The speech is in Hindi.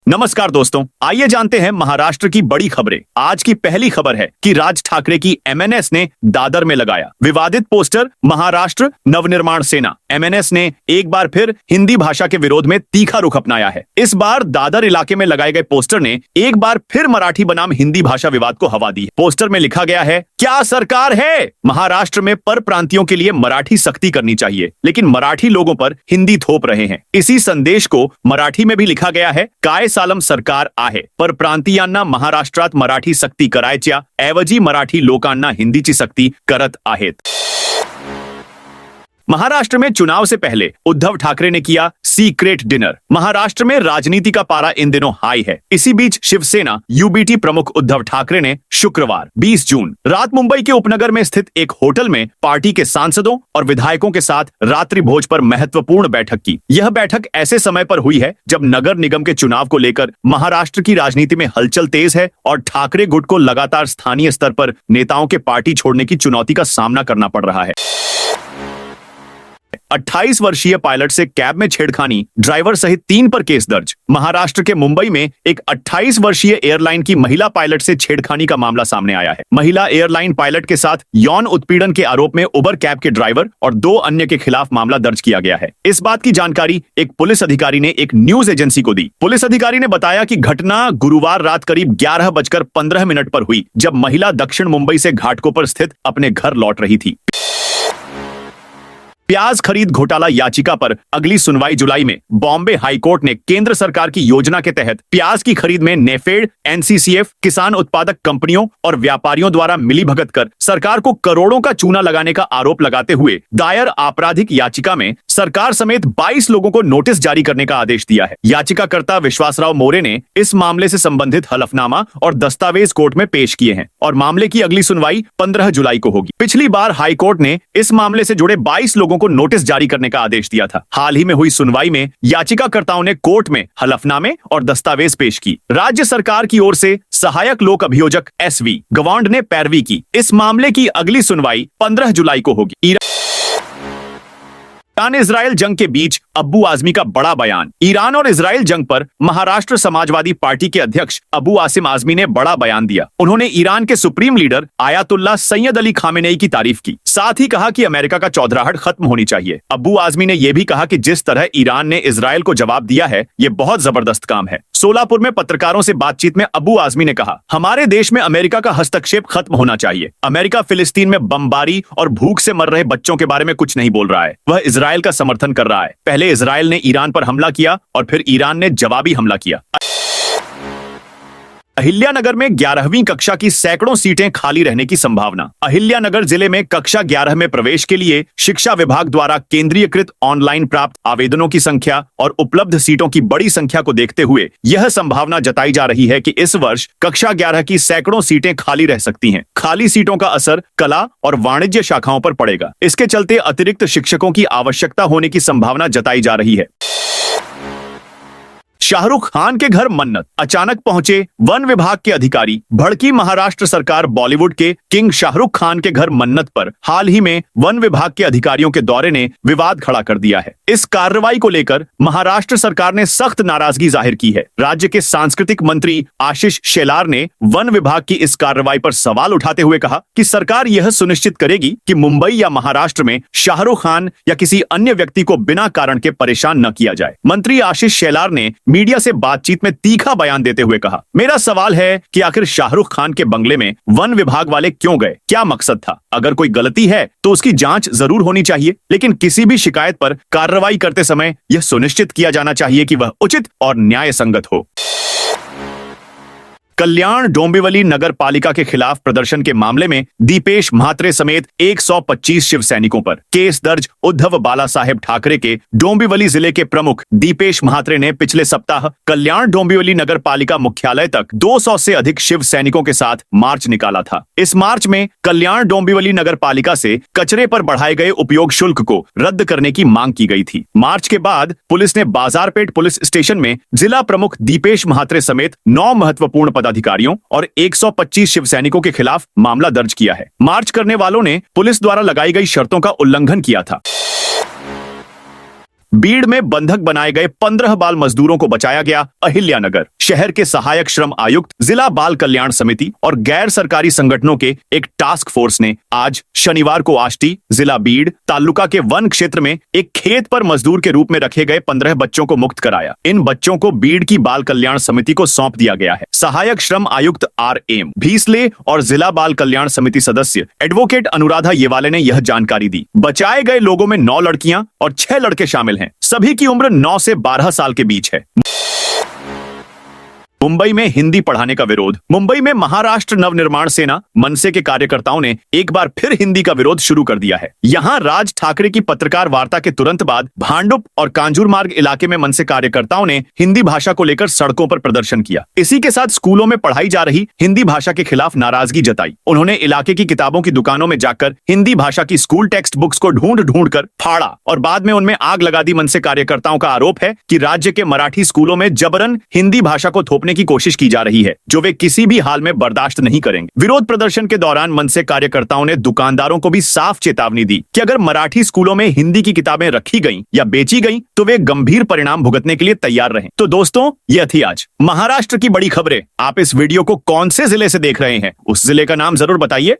नमस्कार दोस्तों, आइए जानते हैं महाराष्ट्र की बड़ी खबरें। आज की पहली खबर है कि राज ठाकरे की एमएनएस ने दादर में लगाया विवादित पोस्टर। महाराष्ट्र नवनिर्माण सेना एमएनएस ने एक बार फिर हिंदी भाषा के विरोध में तीखा रुख अपनाया है। इस बार दादर इलाके में लगाए गए पोस्टर ने एक बार फिर मराठी बनाम हिंदी भाषा विवाद को हवा दी है। पोस्टर में लिखा गया है, क्या सरकार है, महाराष्ट्र में पर प्रांतियों के लिए मराठी सख्ती करनी चाहिए, लेकिन मराठी लोगों पर हिंदी थोप रहे हैं। इसी संदेश को मराठी में भी लिखा गया है, काय सालम सरकार आहे, पर प्रांतीयांना महाराष्ट्रात मराठी सक्ती करायच्या ऐवजी मराठी लोकांना हिंदीची सक्ती करत आहेत। महाराष्ट्र में चुनाव से पहले उद्धव ठाकरे ने किया सीक्रेट डिनर। महाराष्ट्र में राजनीति का पारा इन दिनों हाई है। इसी बीच शिवसेना यूबीटी प्रमुख उद्धव ठाकरे ने शुक्रवार 20 जून रात मुंबई के उपनगर में स्थित एक होटल में पार्टी के सांसदों और विधायकों के साथ रात्रि भोज पर महत्वपूर्ण बैठक की। यह बैठक ऐसे समय पर हुई है जब नगर निगम के चुनाव को लेकर महाराष्ट्र की राजनीति में हलचल तेज है और ठाकरे गुट को लगातार स्थानीय स्तर पर नेताओं के पार्टी छोड़ने की चुनौती का सामना करना पड़ रहा है। 28 वर्षीय पायलट से कैब में छेड़खानी, ड्राइवर सहित 3 पर केस दर्ज। महाराष्ट्र के मुंबई में एक 28 वर्षीय एयरलाइन की महिला पायलट से छेड़खानी का मामला सामने आया है। महिला एयरलाइन पायलट के साथ यौन उत्पीड़न के आरोप में उबर कैब के ड्राइवर और 2 अन्य के खिलाफ मामला दर्ज किया गया है। इस बात की जानकारी एक पुलिस अधिकारी ने एक न्यूज एजेंसी को दी। पुलिस अधिकारी ने बताया कि घटना गुरुवार रात करीब 11:15 पर हुई, जब महिला दक्षिण मुंबई से घाटकोपर स्थित अपने घर लौट रही थी। प्याज खरीद घोटाला याचिका पर अगली सुनवाई जुलाई में। बॉम्बे हाईकोर्ट ने केंद्र सरकार की योजना के तहत प्याज की खरीद में नेफेड, एनसीसीएफ, किसान उत्पादक कंपनियों और व्यापारियों द्वारा मिलीभगत कर सरकार को करोड़ों का चूना लगाने का आरोप लगाते हुए दायर आपराधिक याचिका में सरकार समेत 22 लोगों को नोटिस जारी करने का आदेश दिया है। याचिकाकर्ता विश्वासराव मोरे ने इस मामले से संबंधित हलफनामा और दस्तावेज कोर्ट में पेश किए हैं और मामले की अगली सुनवाई 15 जुलाई को होगी। पिछली बार हाईकोर्ट ने इस मामले से जुड़े 22 लोगों को नोटिस जारी करने का आदेश दिया था। हाल ही में हुई सुनवाई में याचिकाकर्ताओं ने कोर्ट में हलफनामे और दस्तावेज पेश की। राज्य सरकार की ओर से सहायक लोक अभियोजक एसवी गवांड ने पैरवी की। इस मामले की अगली सुनवाई 15 जुलाई को होगी। ईरान इजराइल जंग के बीच अब्बू आजमी का बड़ा बयान। ईरान और इजराइल जंग पर महाराष्ट्र समाजवादी पार्टी के अध्यक्ष अबू आसिम आजमी ने बड़ा बयान दिया। उन्होंने ईरान के supreme leader Ayatollah Syed Ali Khamenei की तारीफ की, साथ ही कहा कि अमेरिका का चौधराहट खत्म होनी चाहिए। अब्बू आजमी ने यह भी कहा कि जिस तरह ईरान ने इजराइल को जवाब दिया है, ये बहुत जबरदस्त काम है। सोलापुर में पत्रकारों से बातचीत में अबू आजमी ने कहा, हमारे देश में अमेरिका का हस्तक्षेप खत्म होना चाहिए। अमेरिका फिलिस्तीन में बमबारी और भूख से मर रहे बच्चों के बारे में कुछ नहीं बोल रहा है, वह इजराइल का समर्थन कर रहा है। पहले इजराइल ने ईरान पर हमला किया और फिर ईरान ने जवाबी हमला किया। अहिल्यानगर में 11वीं कक्षा की सैकड़ों सीटें खाली रहने की संभावना। अहिल्यानगर जिले में कक्षा 11 में प्रवेश के लिए शिक्षा विभाग द्वारा केंद्रीयकृत ऑनलाइन प्राप्त आवेदनों की संख्या और उपलब्ध सीटों की बड़ी संख्या को देखते हुए यह संभावना जताई जा रही है कि इस वर्ष कक्षा 11 की सैकड़ों सीटें खाली रह सकती हैं। खाली सीटों का असर कला और वाणिज्य शाखाओं पर पड़ेगा। इसके चलते अतिरिक्त शिक्षकों की आवश्यकता होने की संभावना जताई जा रही है। शाहरुख खान के घर मन्नत, अचानक पहुंचे वन विभाग के अधिकारी। भड़की महाराष्ट्र सरकार बॉलीवुड के किंग शाहरुख खान के घर मन्नत पर हाल ही में वन विभाग के अधिकारियों के दौरे ने विवाद खड़ा कर दिया है। इस कार्रवाई को लेकर महाराष्ट्र सरकार ने सख्त नाराजगी जाहिर की है। राज्य के सांस्कृतिक मंत्री आशीष शेलार ने वन विभाग की इस कार्रवाई पर सवाल उठाते हुए कहा कि सरकार यह सुनिश्चित करेगी कि मुंबई या महाराष्ट्र में शाहरुख खान या किसी अन्य व्यक्ति को बिना कारण के परेशान न किया जाए। मंत्री आशीष शेलार ने मीडिया से बातचीत में तीखा बयान देते हुए कहा, मेरा सवाल है कि आखिर शाहरुख खान के बंगले में वन विभाग वाले क्यों गए, क्या मकसद था? अगर कोई गलती है तो उसकी जांच जरूर होनी चाहिए, लेकिन किसी भी शिकायत पर कार्रवाई करते समय यह सुनिश्चित किया जाना चाहिए कि वह उचित और न्याय संगत हो। कल्याण डोंबिवली नगर पालिका के खिलाफ प्रदर्शन के मामले में दीपेश म्हात्रे समेत 125 शिव सैनिकों पर केस दर्ज। उद्धव बाला साहेब ठाकरे के डोंबिवली जिले के प्रमुख दीपेश म्हात्रे ने पिछले सप्ताह कल्याण डोंबिवली नगर पालिका मुख्यालय तक 200 से अधिक शिव सैनिकों के साथ मार्च निकाला था। इस मार्च में कल्याण डोंबिवली नगर पालिका से कचरे पर बढ़ाए गए उपयोग शुल्क को रद्द करने की मांग की गई थी। मार्च के बाद पुलिस ने बाजारपेट पुलिस स्टेशन में जिला प्रमुख दीपेश म्हात्रे समेत 9 महत्वपूर्ण पदाधिकारियों और 125 शिव सैनिकों के खिलाफ मामला दर्ज किया है। मार्च करने वालों ने पुलिस द्वारा लगाई गई शर्तों का उल्लंघन किया था। बीड़ में बंधक बनाए गए 15 बाल मजदूरों को बचाया गया अहिल्यानगर। शहर के सहायक श्रम आयुक्त, जिला बाल कल्याण समिति और गैर सरकारी संगठनों के एक टास्क फोर्स ने आज शनिवार को आष्टी, जिला बीड़ तालुका के वन क्षेत्र में एक खेत पर मजदूर के रूप में रखे गए 15 बच्चों को मुक्त कराया। इन बच्चों को बीड़ की बाल कल्याण समिति को सौंप दिया गया है। सहायक श्रम आयुक्त R.M. भीसले और जिला बाल कल्याण समिति सदस्य एडवोकेट अनुराधा येवाले ने यह जानकारी दी। बचाए गए लोगों में 9 लड़कियां और 6 लड़के शामिल हैं। सभी की उम्र 9 से 12 साल के बीच है। मुंबई में हिंदी पढ़ाने का विरोध। मुंबई में महाराष्ट्र नवनिर्माण सेना मनसे के कार्यकर्ताओं ने एक बार फिर हिंदी का विरोध शुरू कर दिया है। यहां राज ठाकरे की पत्रकार वार्ता के तुरंत बाद भांडुप और कांजूर मार्ग इलाके में मनसे कार्यकर्ताओं ने हिंदी भाषा को लेकर सड़कों पर प्रदर्शन किया। इसी के साथ स्कूलों में पढ़ाई जा रही हिंदी भाषा के खिलाफ नाराजगी जताई। उन्होंने इलाके की किताबों की दुकानों में जाकर हिंदी भाषा की स्कूल टेक्स्ट बुक्स को ढूंढ कर फाड़ा और बाद में उनमें आग लगा दी। मनसे कार्यकर्ताओं का आरोप है कि राज्य के मराठी स्कूलों में जबरन हिंदी भाषा को थोपने की कोशिश की जा रही है, जो वे किसी भी हाल में बर्दाश्त नहीं करेंगे। विरोध प्रदर्शन के दौरान मनसे कार्यकर्ताओं ने दुकानदारों को भी साफ चेतावनी दी कि अगर मराठी स्कूलों में हिंदी की किताबें रखी गईं या बेची गईं तो वे गंभीर परिणाम भुगतने के लिए तैयार रहें। तो दोस्तों, यह थी आज महाराष्ट्र की बड़ी खबरें। आप इस वीडियो को कौन से जिले से देख रहे हैं, उस जिले का नाम जरूर बताइए।